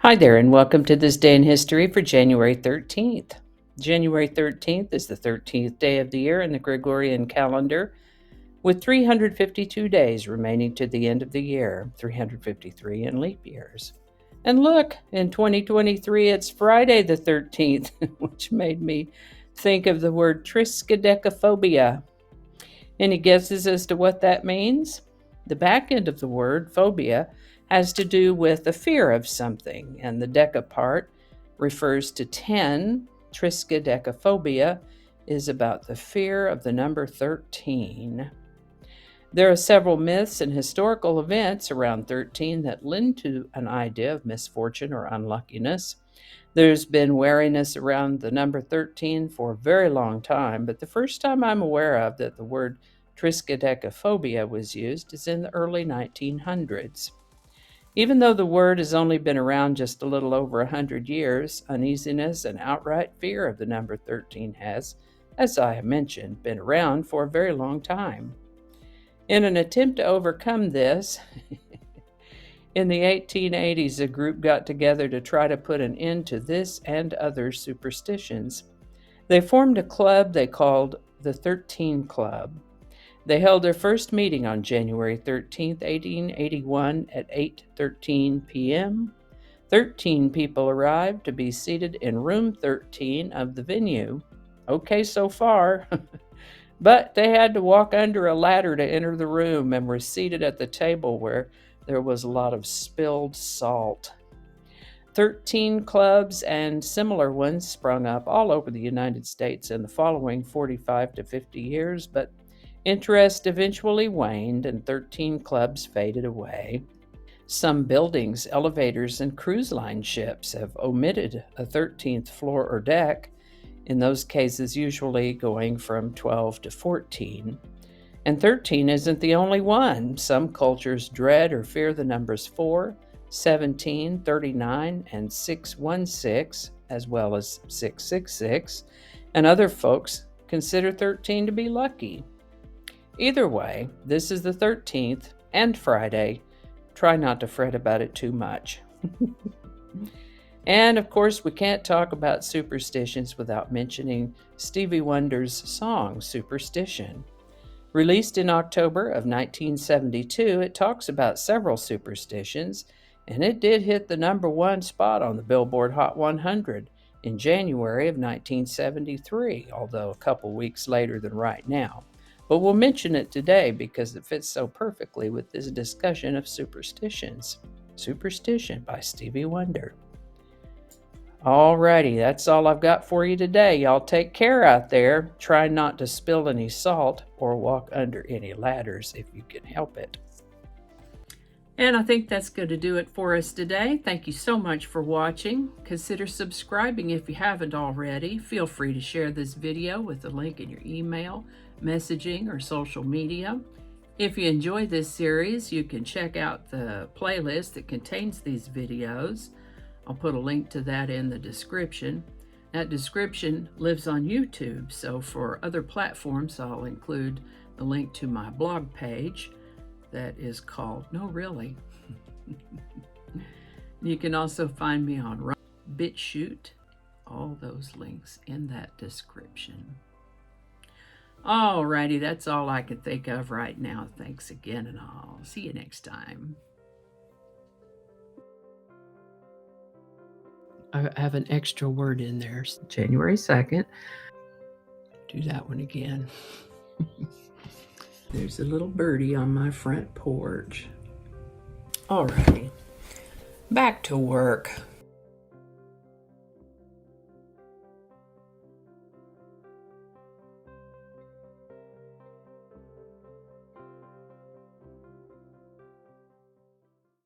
Hi there, and welcome to this day in history for January 13th. January 13th is the 13th day of the year in the Gregorian calendar, with 352 days remaining to the end of the year, 353 in leap years. And look, in 2023, it's Friday the 13th, which made me think of the word Triskaidekaphobia. Any guesses as to what that means? The back end of the word, phobia, has to do with a fear of something, and the deca part refers to 10. Triskaidekaphobia is about the fear of the number 13. There are several myths and historical events around 13 that lend to an idea of misfortune or unluckiness. There's been wariness around the number 13 for a very long time, but the first time I'm aware of that the word Triskaidekaphobia was used is in the early 1900s. Even though the word has only been around just a little over 100 years, uneasiness and outright fear of the number 13 has, as I have mentioned, been around for a very long time. In an attempt to overcome this, in the 1880s, a group got together to try to put an end to this and other superstitions. They formed a club they called the 13 Club. They held their first meeting on January 13, 1881 at 8:13 p.m. 13 people arrived to be seated in room 13 of the venue. Okay so far. But they had to walk under a ladder to enter the room and were seated at the table where there was a lot of spilled salt. 13 clubs and similar ones sprung up all over the United States in the following 45 to 50 years, but interest eventually waned and 13 clubs faded away. Some buildings, elevators, and cruise line ships have omitted a 13th floor or deck, in those cases usually going from 12 to 14. And 13 isn't the only one. Some cultures dread or fear the numbers 4, 17, 39, and 616, as well as 666, and other folks consider 13 to be lucky. Either way, this is the 13th and Friday. Try not to fret about it too much. And of course, we can't talk about superstitions without mentioning Stevie Wonder's song, Superstition. Released in October of 1972, it talks about several superstitions, and it did hit the number one spot on the Billboard Hot 100 in January of 1973, although a couple weeks later than right now. But we'll mention it today because it fits so perfectly with this discussion of superstitions. Superstition by Stevie Wonder. Alrighty, that's all I've got for you today. Y'all take care out there. Try not to spill any salt or walk under any ladders if you can help it. And I think that's going to do it for us today. Thank you so much for watching. Consider subscribing if you haven't already. Feel free to share this video with the link in your email, messaging, or social media. If you enjoy this series, you can check out the playlist that contains these videos. I'll put a link to that in the description. That description lives on YouTube, so for other platforms, I'll include the link to my blog page that is called, no really. You can also find me on BitChute, all those links in that description. Alrighty, that's all I can think of right now. Thanks again, and I'll see you next time. I have an extra word in there. January 2nd. Do that one again. There's a little birdie on my front porch. Alrighty, back to work.